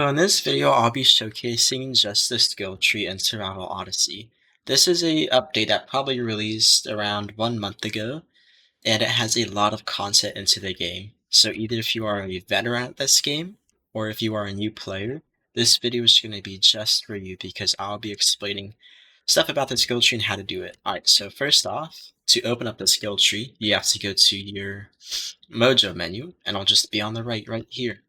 So in this video, I'll be showcasing just the skill tree in Survival Odyssey. This is a update that probably released around 1 month ago, and it has a lot of content into the game. So either if you are a veteran at this game, or if you are a new player, this video is going to be just for you because I'll be explaining stuff about the skill tree and how to do it. Alright, so first off, to open up the skill tree, you have to go to your Mojo menu, and I'll just be on the right here.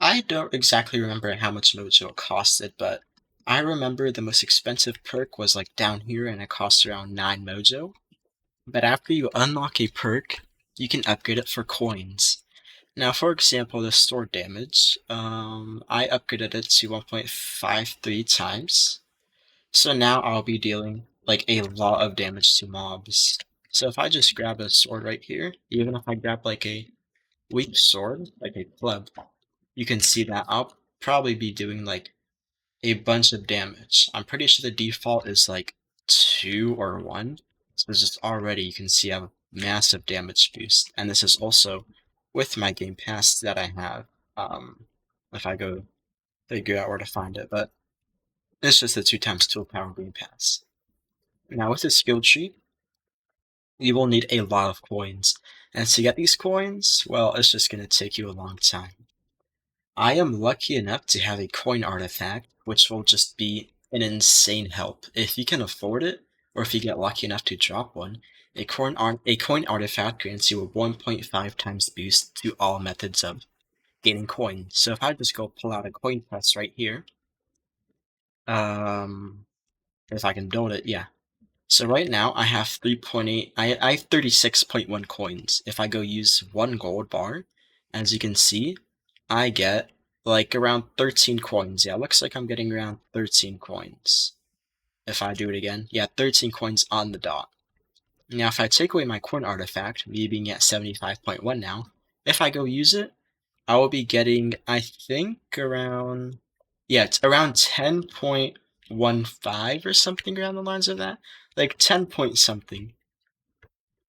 I don't exactly remember how much Mojo costed, but I remember the most expensive perk was like down here and it costs around 9 Mojo. But after you unlock a perk, you can upgrade it for coins. Now, for example, the sword damage, I upgraded it to 1.53 times. So now I'll be dealing like a lot of damage to mobs. So if I just grab a sword right here, even if I grab like a weak sword, like a club, you can see that I'll probably be doing like a bunch of damage. I'm pretty sure the default is like 2 or 1. So just already you can see I have a massive damage boost. And this is also with my game pass that I have. If I go figure out where to find it, but it's just a 2 times tool power game pass. Now with the skill tree, you will need a lot of coins. And to get these coins, well, it's just going to take you a long time. I am lucky enough to have a coin artifact, which will just be an insane help. If you can afford it, or if you get lucky enough to drop one, a coin artifact grants you a 1.5 times boost to all methods of gaining coins. So if I just go pull out a coin press right here, um, if I can build it, yeah. So right now I have 3.8, I have 36.1 coins. If I go use 1 gold bar, as you can see, I get like around 13 coins. Yeah, looks like I'm getting around 13 coins. If I do it again, yeah, 13 coins on the dot. Now if I take away my coin artifact, me being at 75.1 now, if I go use it, I will be getting, I think, around, yeah, it's around 10.15 or something around the lines of that. Like 10 point something.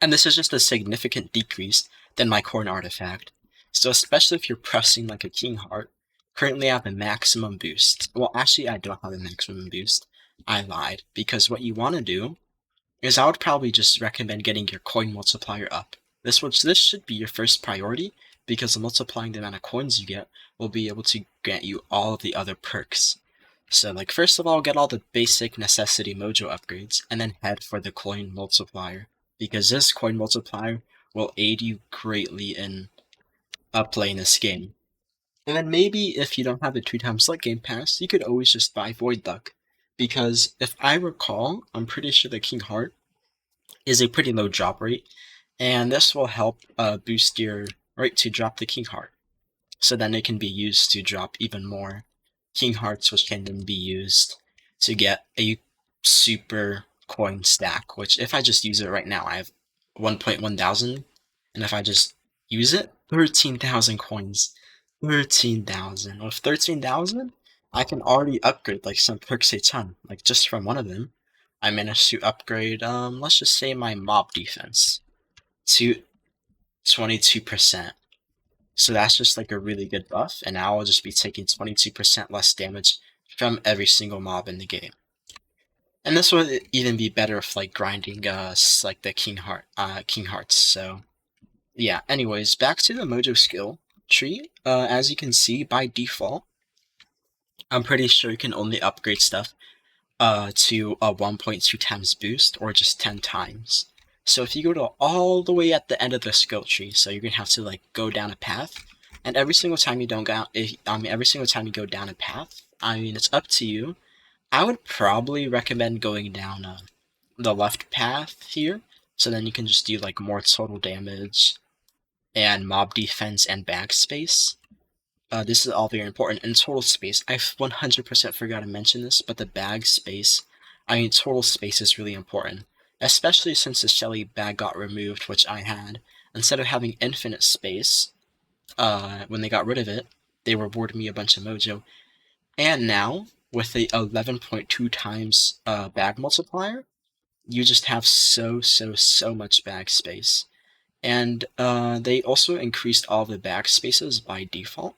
And this is just a significant decrease than my coin artifact. So especially if you're pressing like a king heart, currently I have a maximum boost. Well, actually I don't have a maximum boost. I lied, because what you want to do is I would probably just recommend getting your coin multiplier up. This should be your first priority, because multiplying the amount of coins you get will be able to grant you all of the other perks. So like first of all, get all the basic necessity mojo upgrades, and then head for the coin multiplier, because this coin multiplier will aid you greatly in playing this game. And then maybe if you don't have the 2 times luck game pass, you could always just buy Void Luck. Because if I recall, I'm pretty sure the King Heart is a pretty low drop rate, and this will help boost your rate to drop the King Heart. So then it can be used to drop even more King Hearts, which can then be used to get a super coin stack, which if I just use it right now, I have 1.1 thousand, and if I just use it, 13,000 coins. 13,000. With 13,000, I can already upgrade like some perks a ton. Like just from one of them, I managed to upgrade, let's just say my mob defense to 22%. So that's just like a really good buff, and now I'll just be taking 22% less damage from every single mob in the game. And this would even be better if like grinding like the King Hearts. So yeah, anyways, back to the Mojo skill tree. As you can see, by default, I'm pretty sure you can only upgrade stuff to a 1.2 times boost or just 10 times. So if you go to all the way at the end of the skill tree, so you're gonna have to like go down a path, and every single time you don't go, every single time you go down a path, I mean, it's up to you. I would probably recommend going down the left path here, so then you can just do like more total damage and mob defense and bag space. This is all very important. In total space, I 100% forgot to mention this, but the bag space, I mean, total space is really important. Especially since the Shelly bag got removed, which I had. Instead of having infinite space, when they got rid of it, they rewarded me a bunch of mojo. And now, with the 11.2 times bag multiplier, you just have so much bag space. And they also increased all the bag spaces by default.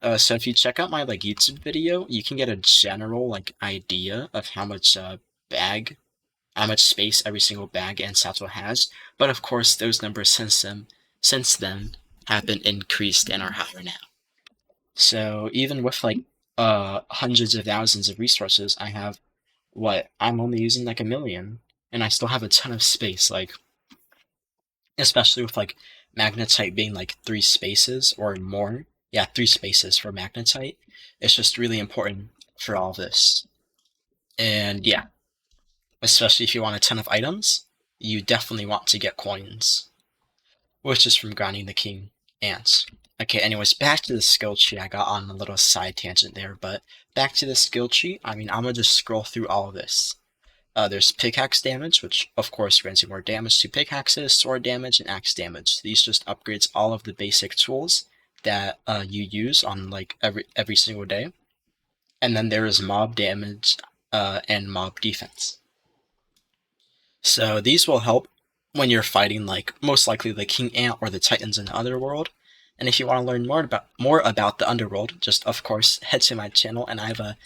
So if you check out my like YouTube video, you can get a general like idea of how much how much space every single bag and satchel has. But of course, those numbers since then have been increased and are higher now. So even with like hundreds of thousands of resources, I have what I'm only using like 1,000,000, and I still have a ton of space. Like especially with like magnetite being like 3 spaces or more. Yeah, 3 spaces for magnetite. It's just really important for all this. And yeah, especially if you want a ton of items, you definitely want to get coins, which is from grinding the king ants. Okay, anyways, back to the skill tree. I got on a little side tangent there, but back to the skill tree. I mean, I'm gonna just scroll through all of this. There's pickaxe damage, which of course grants you more damage to pickaxes, sword damage, and axe damage. These just upgrades all of the basic tools that you use on like every single day. And then there is mob damage and mob defense. So these will help when you're fighting like most likely the king ant or the titans in the underworld. And if you want to learn more about the underworld, just of course head to my channel, and I have a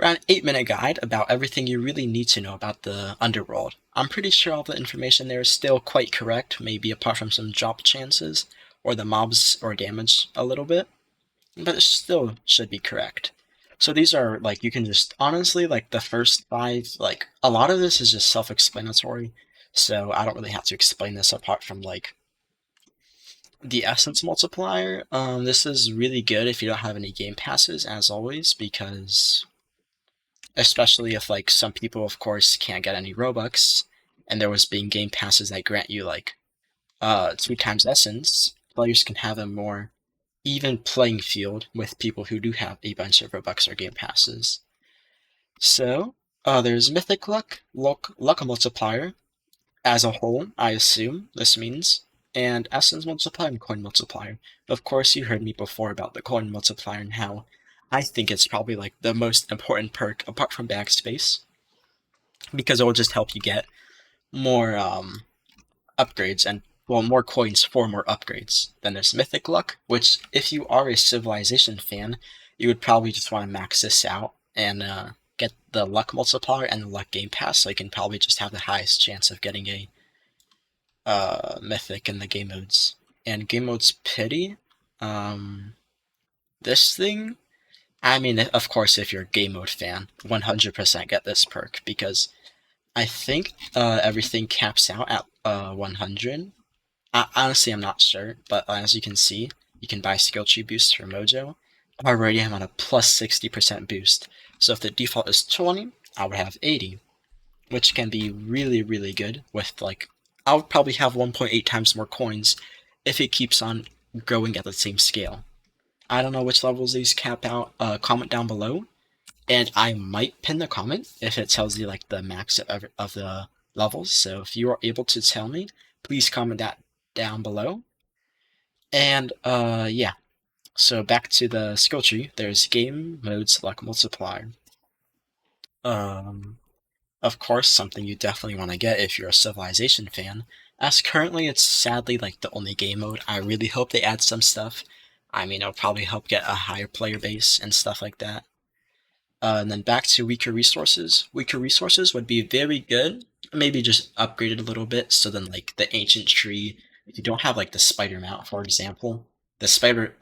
around 8-minute guide about everything you really need to know about the underworld. I'm pretty sure all the information there is still quite correct, maybe apart from some drop chances or the mobs or damage a little bit, but it still should be correct. So these are like, you can just honestly like the first 5, like a lot of this is just self-explanatory, so I don't really have to explain this apart from like the essence multiplier. This is really good if you don't have any game passes, as always, because especially if like some people of course can't get any Robux, and there was being game passes that grant you like 2 times essence, players can have a more even playing field with people who do have a bunch of Robux or game passes. So there's mythic luck multiplier as a whole, I assume this means, and essence multiplier and coin multiplier. Of course, you heard me before about the coin multiplier and how I think it's probably like the most important perk apart from backspace, because it will just help you get more upgrades and well, more coins for more upgrades. Then there's mythic luck, which if you are a Civilization fan, you would probably just want to max this out and get the luck multiplier and the luck game pass, so you can probably just have the highest chance of getting a mythic in the game modes. And game modes pity, this thing, I mean, of course, if you're a game mode fan, 100% get this perk, because I think everything caps out at 100. Honestly, I'm not sure, but as you can see, you can buy skill tree boosts for Mojo. Already I'm on a plus 60% boost, so if the default is 20, I would have 80, which can be really, really good with like, I would probably have 1.8 times more coins if it keeps on growing at the same scale. I don't know which levels these cap out, comment down below, and I might pin the comment if it tells you like the max of the levels, so if you are able to tell me, please comment that down below. And yeah, so back to the skill tree, there's game modes like multiplier. Of course, something you definitely want to get if you're a Civilization fan, as currently it's sadly like the only game mode. I really hope they add some stuff. I mean, it'll probably help get a higher player base and stuff like that. And then back to weaker resources. Weaker resources would be very good, maybe just upgraded a little bit, so then like the ancient tree, if you don't have like the spider mount, for example, the spider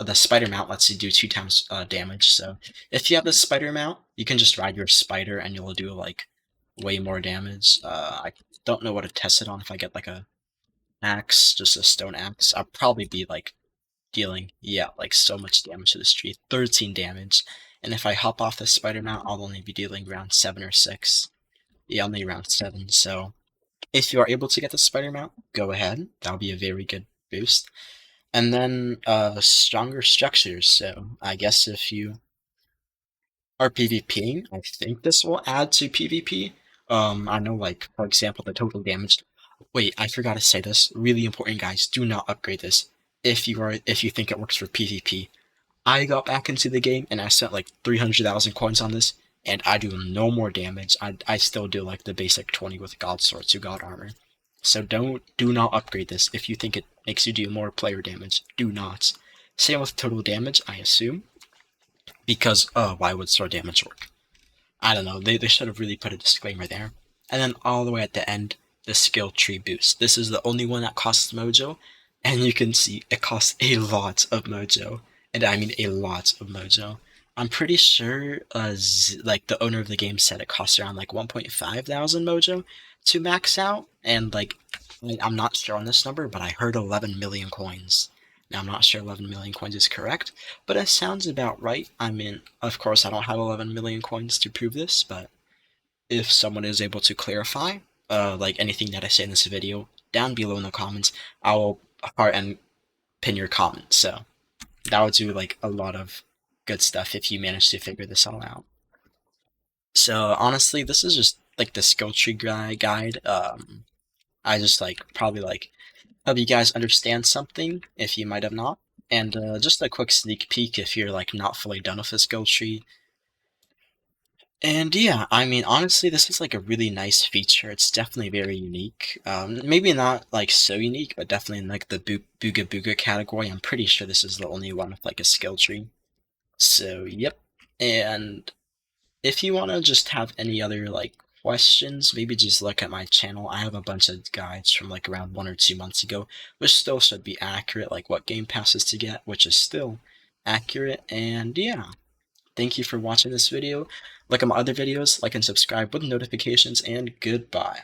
mount lets you do 2 times damage. So if you have the spider mount, you can just ride your spider and you'll do like way more damage. I don't know what to test it on. If I get like a axe, just a stone axe, I'll probably be like dealing, yeah, like so much damage to this tree, 13 damage. And if I hop off the spider mount, I'll only be dealing around 7 or 6. Yeah, only around 7. So if you are able to get the spider mount, go ahead. That'll be a very good boost. And then stronger structures. So I guess if you are PvPing, I think this will add to PvP. I know, like, for example, the total damage. Wait, I forgot to say this. Really important, guys. Do not upgrade this if you think it works for PvP. I got back into the game and I spent like 300,000 coins on this, and I do no more damage. I still do like the basic 20 with God Sword to God Armor. So do not upgrade this if you think it makes you do more player damage. Do not. Same with total damage, I assume. because why would sword damage work? I don't know. They should have really put a disclaimer there. And then all the way at the end, the skill tree boost. This is the only one that costs mojo, and you can see it costs a lot of mojo, and I mean a lot of mojo. I'm pretty sure, like the owner of the game said, it costs around like 1.5 thousand mojo to max out, and like I'm not sure on this number, but I heard 11 million coins. Now I'm not sure 11 million coins is correct, but it sounds about right. I mean, of course, I don't have 11 million coins to prove this, but if someone is able to clarify, like anything that I say in this video, down below in the comments, I will heart and pin your comment. So that would do like a lot of good stuff if you manage to figure this all out. So honestly, this is just like the skill tree guide. I just like probably like help you guys understand something if you might have not. And just a quick sneak peek if you're like not fully done with the skill tree. And yeah, I mean, honestly, this is like a really nice feature. It's definitely very unique. Maybe not like so unique, but definitely in like the Booga Booga category. I'm pretty sure this is the only one with like a skill tree. So, yep. And if you want to just have any other like questions, maybe just look at my channel. I have a bunch of guides from like around 1 or 2 months ago, which still should be accurate, like what game passes to get, which is still accurate. And yeah. Thank you for watching this video. Look at my other videos, like and subscribe with notifications, and goodbye.